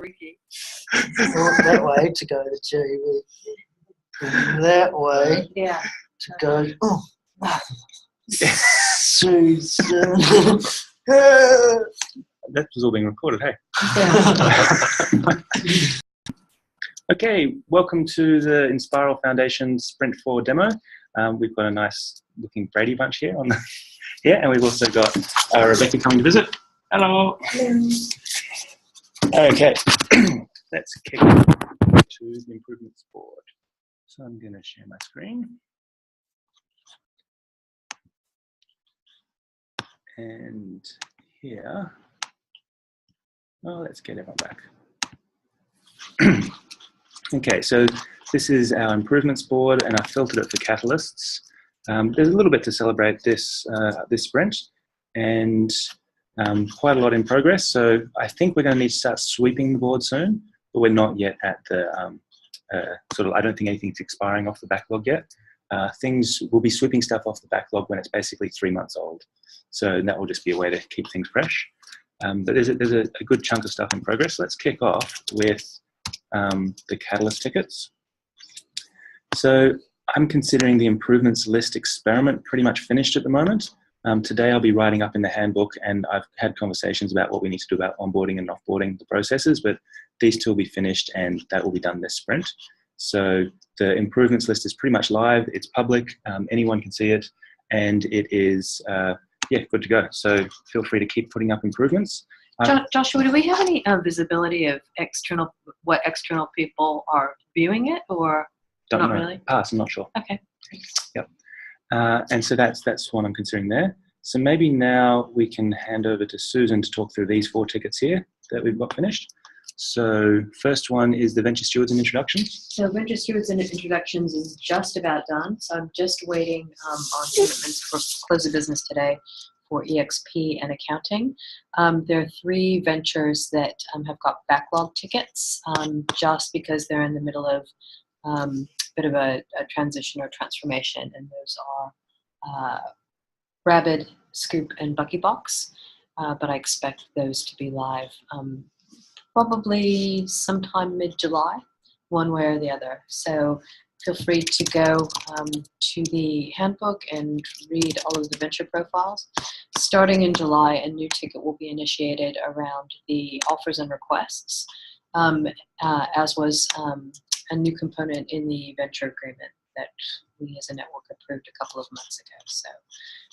Not that way to go to TV. That way to go. Oh, Susan. That was all being recorded, hey? Okay, welcome to the Inspiral Foundation Sprint 4 demo. We've got a nice looking Brady bunch here on the here, and we've also got Rebecca coming to visit. Hello. Hello. Okay, let's kick to the improvements board. So I'm going to share my screen. And here, oh, let's get everyone back. Okay, so this is our improvements board, and I filtered it for catalysts. There's a little bit to celebrate this this sprint, and quite a lot in progress. So I think we're going to need to start sweeping the board soon, but we're not yet at the I don't think anything's expiring off the backlog yet. We'll be sweeping stuff off the backlog when it's basically 3 months old. So that will just be a way to keep things fresh. But there's a good chunk of stuff in progress. Let's kick off with the catalyst tickets. So I'm considering the improvements list experiment pretty much finished at the moment. Today I'll be writing up in the handbook, and I've had conversations about what we need to do about onboarding and offboarding the processes, but these two will be finished and that will be done this sprint. So the improvements list is pretty much live, it's public, anyone can see it, and it is good to go. So feel free to keep putting up improvements. Joshua, do we have any visibility of what external people are viewing it, or Don't not know. really? Pass, I'm not sure. Okay. Yep. And so that's what I'm considering there. So maybe now we can hand over to Susan to talk through these 4 tickets here that we've got finished. So first one is the Venture Stewards and Introductions. So Venture Stewards and Introductions is just about done. So I'm just waiting on commitments for close of business today for EXP and accounting. There are 3 ventures that have got backlog tickets just because they're in the middle of a bit of a transition or transformation, and those are Rabbit, Scoop, and Buckybox. But I expect those to be live probably sometime mid-July, one way or the other. So feel free to go to the handbook and read all of the venture profiles. Starting in July, a new ticket will be initiated around the offers and requests, as was a new component in the venture agreement that we as a network approved a couple of months ago. So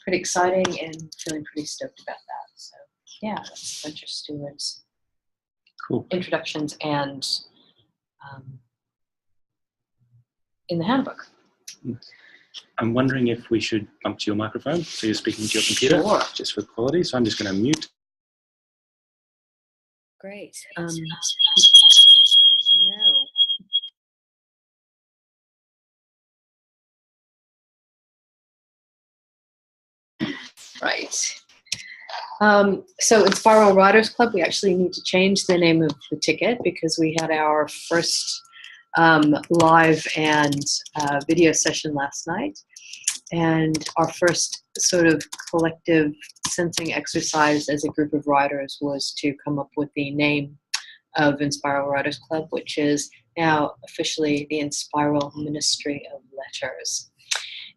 pretty exciting and feeling pretty stoked about that. So yeah, that's Venture Stewards. Cool. Introductions and in the handbook. I'm wondering if we should bump to your microphone so you're speaking to your computer, Sure. Just for quality. So I'm just going to mute. Great. No. Right. So in Spiral Riders Club, we actually need to change the name of the ticket because we had our first live and video session last night. And our first sort of collective sensing exercise as a group of riders was to come up with the name of Inspiral Riders Club, which is now officially the Inspiral Ministry of Letters.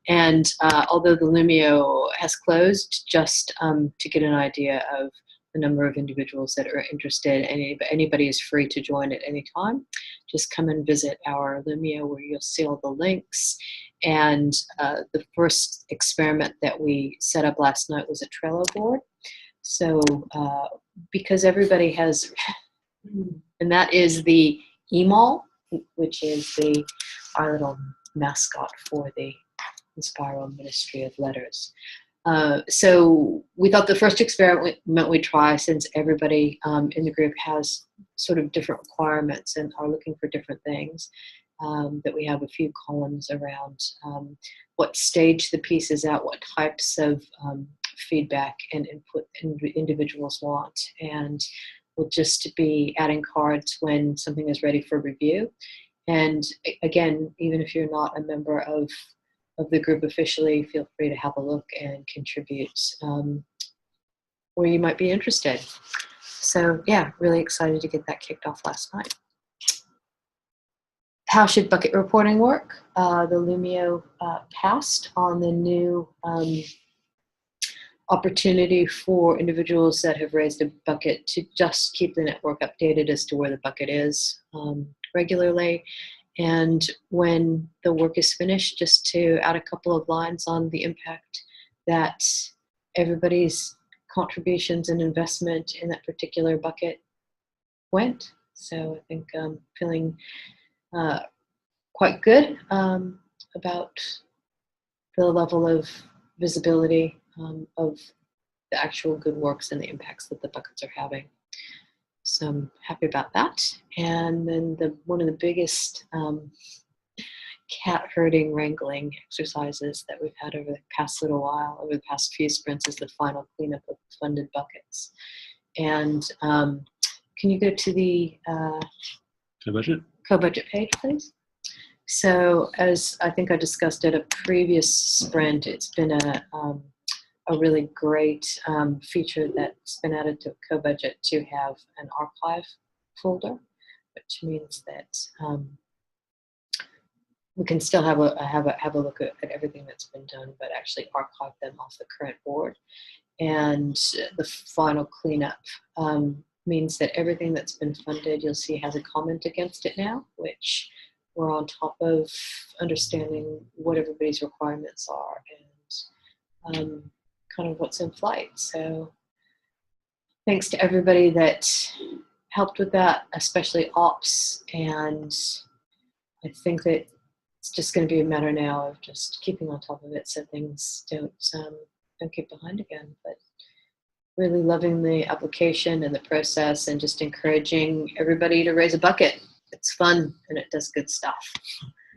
And although the Lumio has closed, just to get an idea of the number of individuals that are interested, anybody is free to join at any time. Just come and visit our Lumio where you'll see all the links. And the first experiment that we set up last night was a Trello board. So because everybody has, and that is the EMAL, which is our little mascot for the Inspiral Ministry of Letters. So we thought the first experiment we'd try, since everybody in the group has sort of different requirements and are looking for different things, that we have a few columns around what stage the piece is at, what types of feedback and input individuals want. And we'll just be adding cards when something is ready for review. And again, even if you're not a member of the group officially, feel free to have a look and contribute where you might be interested. So yeah, really excited to get that kicked off last night. How should bucket reporting work? The Lumio passed on the new opportunity for individuals that have raised a bucket to just keep the network updated as to where the bucket is regularly. And when the work is finished, just to add a couple of lines on the impact that everybody's contributions and investment in that particular bucket went. So I think I'm feeling quite good about the level of visibility of the actual good works and the impacts that the buckets are having. So I'm happy about that. And then one of the biggest cat herding wrangling exercises that we've had over the past little while, over the past few sprints, is the final cleanup of funded buckets. And can you go to the cobudget page, please? So as I think I discussed at a previous sprint, it's been a really great feature that's been added to cobudget to have an archive folder, which means that we can still have a look at everything that's been done, but actually archive them off the current board. And the final cleanup means that everything that's been funded, you'll see, has a comment against it now, which we're on top of understanding what everybody's requirements are and kind of what's in flight. So thanks to everybody that helped with that, especially ops. And I think that it's just going to be a matter now of just keeping on top of it so things don't get behind again. But really loving the application and the process, and just encouraging everybody to raise a bucket. It's fun and it does good stuff.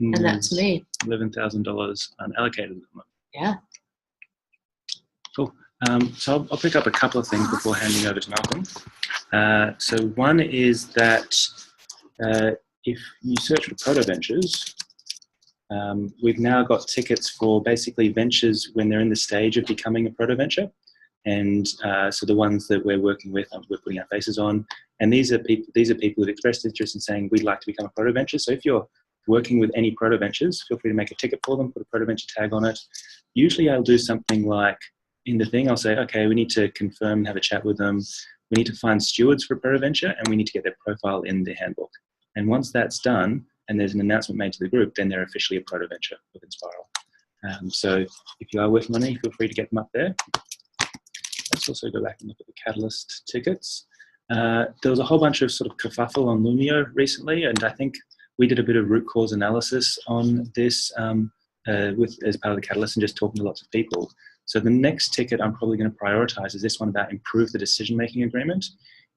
And that's me. $11,000 unallocated at the moment. Yeah. Cool. So I'll pick up a couple of things before handing over to Malcolm. So one is that if you search for Proto Ventures, we've now got tickets for basically ventures when they're in the stage of becoming a Proto Venture. And so the ones that we're working with, we're putting our faces on. And these are people who've expressed interest in saying, we'd like to become a Proto Venture. So if you're working with any Proto Ventures, feel free to make a ticket for them, put a Proto Venture tag on it. Usually I'll do something like, in the thing, I'll say, okay, we need to confirm and have a chat with them. We need to find stewards for Proto Venture, and we need to get their profile in the handbook. And once that's done, and there's an announcement made to the group, then they're officially a Proto Venture within Spiral. So if you are working on any, feel free to get them up there. Let's also go back and look at the Catalyst tickets. There was a whole bunch of sort of kerfuffle on Lumio recently, and I think we did a bit of root cause analysis on this as part of the Catalyst and just talking to lots of people. So the next ticket I'm probably going to prioritize is this one about improve the decision-making agreement.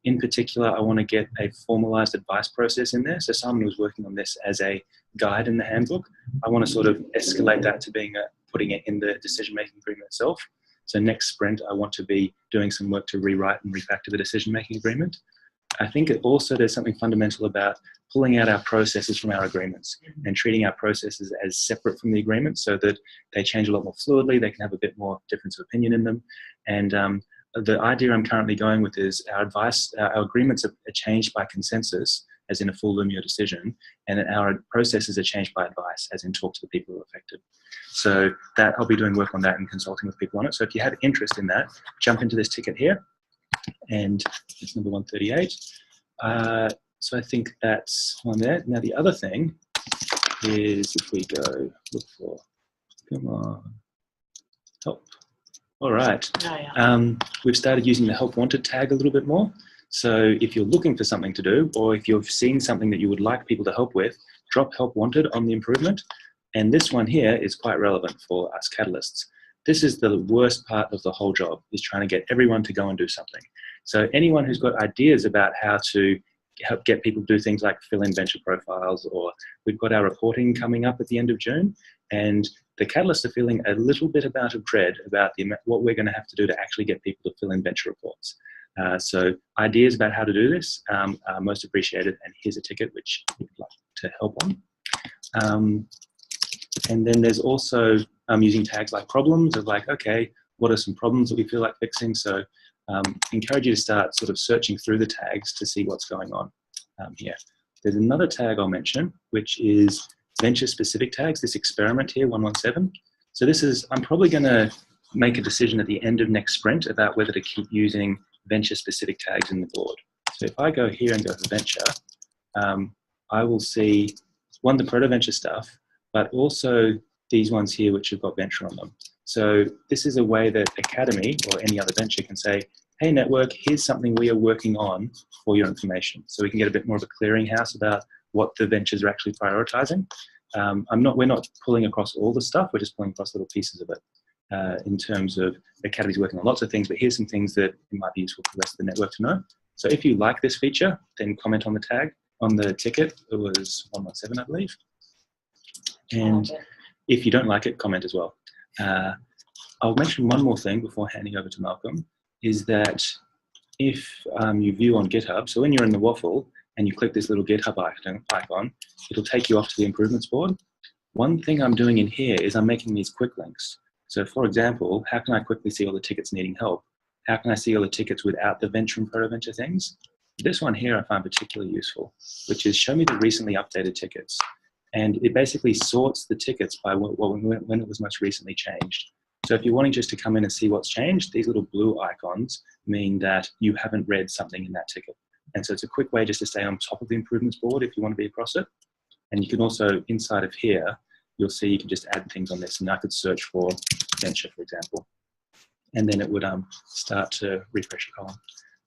In particular, I want to get a formalized advice process in there. So someone who's working on this as a guide in the handbook, I want to sort of escalate that to being putting it in the decision-making agreement itself. So next sprint, I want to be doing some work to rewrite and refactor the decision-making agreement. I think also there's something fundamental about pulling out our processes from our agreements and treating our processes as separate from the agreement so that they change a lot more fluidly, they can have a bit more difference of opinion in them. And the idea I'm currently going with is our agreements are changed by consensus, as in a full Lumio decision, and our processes are changed by advice, as in talk to the people who are affected. So that I'll be doing work on that and consulting with people on it. So if you have interest in that, jump into this ticket here, and it's number 138. So I think that's on there. Now the other thing is, if we go look for, come on, help. All right. Oh, yeah. We've started using the help wanted tag a little bit more. So if you're looking for something to do, or if you've seen something that you would like people to help with, drop help wanted on the improvement. And this one here is quite relevant for us catalysts. This is the worst part of the whole job, is trying to get everyone to go and do something. So anyone who's got ideas about how to help get people to do things like fill in venture profiles, or we've got our reporting coming up at the end of June, and the catalysts are feeling a little bit about of dread about what we're going to have to do to actually get people to fill in venture reports. So ideas about how to do this are most appreciated, and here's a ticket which we'd like to help on. And then there's also using tags like problems of like, okay, what are some problems that we feel like fixing? So encourage you to start sort of searching through the tags to see what's going on here. There's another tag I'll mention, which is venture-specific tags, this experiment here, 117. So this is, I'm probably going to make a decision at the end of next sprint about whether to keep using venture-specific tags in the board. So if I go here and go for venture, I will see, one, the Proto Venture stuff, but also these ones here which have got venture on them. So this is a way that Academy or any other venture can say, hey network, here's something we are working on for your information. So we can get a bit more of a clearinghouse about what the ventures are actually prioritizing. We're not pulling across all the stuff, we're just pulling across little pieces of it in terms of Academy's working on lots of things, but here's some things that it might be useful for the rest of the network to know. So if you like this feature, then comment on the tag. On the ticket, it was 117, I believe. And if you don't like it, comment as well. I'll mention one more thing before handing over to Malcolm, is that if you view on GitHub, so when you're in the waffle and you click this little GitHub icon, it'll take you off to the improvements board. One thing I'm doing in here is I'm making these quick links. So for example, how can I quickly see all the tickets needing help? How can I see all the tickets without the venture and Proto Venture things? This one here I find particularly useful, which is show me the recently updated tickets. And it basically sorts the tickets by when it was most recently changed. So if you're wanting just to come in and see what's changed, these little blue icons mean that you haven't read something in that ticket. And so it's a quick way just to stay on top of the improvements board if you want to be across it. And you can also, inside of here, you'll see you can just add things on this. And I could search for venture, for example. And then it would start to refresh your column.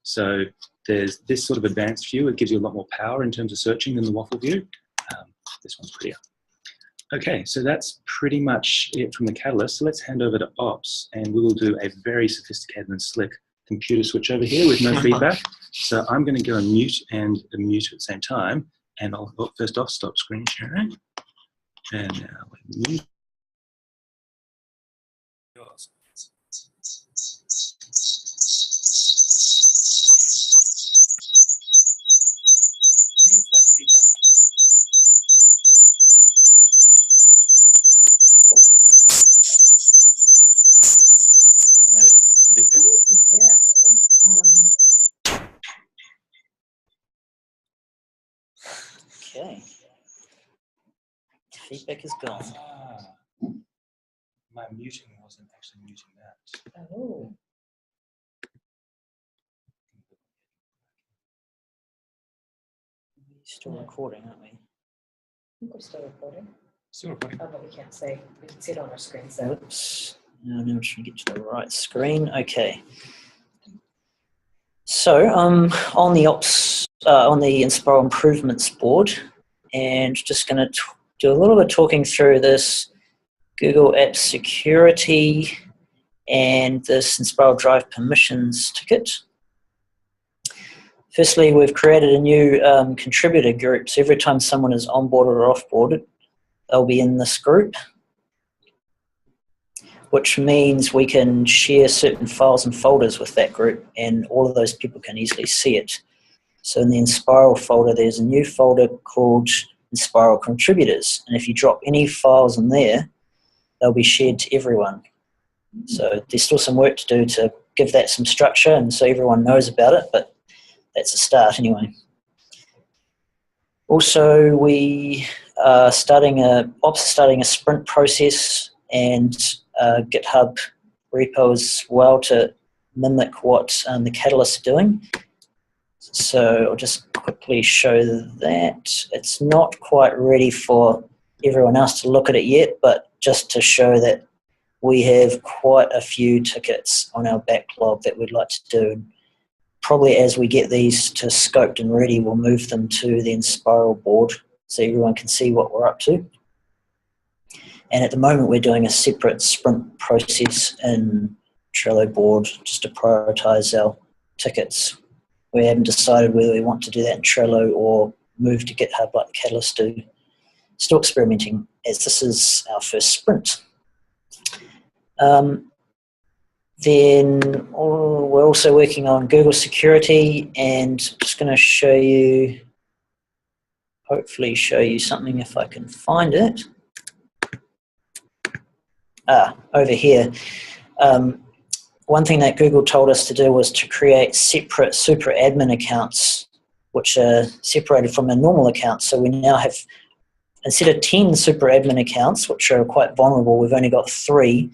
So there's this sort of advanced view. It gives you a lot more power in terms of searching than the waffle view. This one's prettier. Okay, so that's pretty much it from the Catalyst. So let's hand over to Ops, and we will do a very sophisticated and slick computer switch over here with no feedback. So I'm going to go and mute and unmute at the same time. And I'll first off stop screen sharing. And now mute. Yours. Use that feedback. Okay. Feedback is gone. My muting wasn't actually muting that. Oh. We're still recording, aren't we? I think we're still recording. Still recording. Oh, but we can't say. We can see it on our screen. So. Oops. Now I'm trying to get to the right screen. Okay. So on the Ops, on the Inspire Improvements board, and just going to do a little bit of talking through this Google Apps security and this Inspire Drive permissions ticket. Firstly, we've created a new contributor group. So every time someone is onboarded or offboarded, they'll be in this group, which means we can share certain files and folders with that group, and all of those people can easily see it. So in the Inspiral folder, there's a new folder called Inspiral Contributors, and if you drop any files in there, they'll be shared to everyone. So there's still some work to do to give that some structure, and so everyone knows about it, but that's a start anyway. Also, we are starting a sprint process and GitHub repo as well to mimic what the Catalyst are doing. So I'll just quickly show that. It's not quite ready for everyone else to look at it yet, but just to show that we have quite a few tickets on our backlog that we'd like to do. Probably as we get these to scoped and ready, we'll move them to the Inspiral board so everyone can see what we're up to. And at the moment, we're doing a separate sprint process in Trello Board just to prioritize our tickets. We haven't decided whether we want to do that in Trello or move to GitHub like the Catalyst do. Still experimenting as this is our first sprint. Then we're also working on Google security, and just going to show you, hopefully show you something if I can find it. Over here. one thing that Google told us to do was to create separate super admin accounts, which are separated from our normal accounts. So we now have, instead of 10 super admin accounts, which are quite vulnerable, we've only got 3,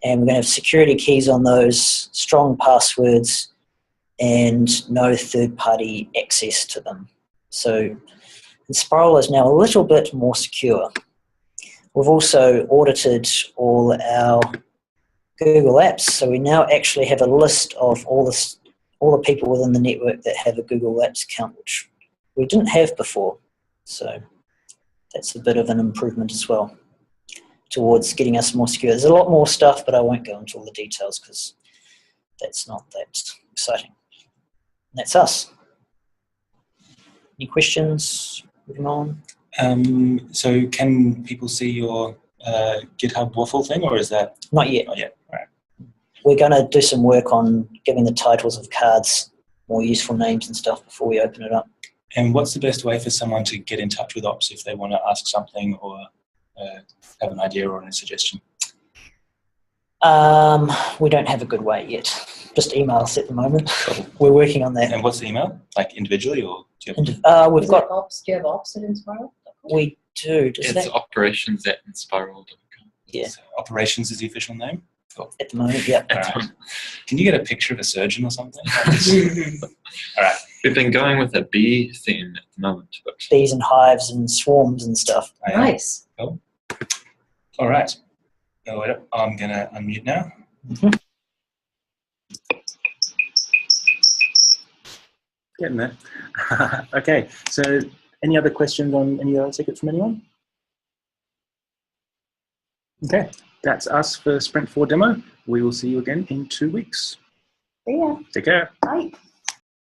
and we're going to have security keys on those, strong passwords, and no third-party access to them. So Spiral is now a little bit more secure. We've also audited all our Google apps, so we now actually have a list of all the people within the network that have a Google Apps account, which we didn't have before. So that's a bit of an improvement as well towards getting us more secure. There's a lot more stuff, but I won't go into all the details because that's not that exciting. And that's us. Any questions? Moving on. So can people see your GitHub waffle thing, or is that? Not yet. Not yet, right. We're going to do some work on giving the titles of cards more useful names and stuff before we open it up. And what's the best way for someone to get in touch with Ops if they want to ask something or have an idea or a suggestion? We don't have a good way yet. Just email us at the moment. We're working on that. And what's the email? Like individually, or do you have we've got Ops. Do you have Ops at Inspiral? we do. It's operations@inspiral.com. Yeah. So operations is the official name? Cool. At the moment, yeah. All right. Can you get a picture of a surgeon or something? All right. We've been going with a bee theme at the moment. But Bees and hives and swarms and stuff. Nice. Cool. All right. Oh, wait up. I'm going to unmute now. Mhm. Getting there. Okay. So any other questions on any other tickets from anyone? Okay. That's us for Sprint 4 demo. We will see you again in 2 weeks. Yeah. Take care. Bye.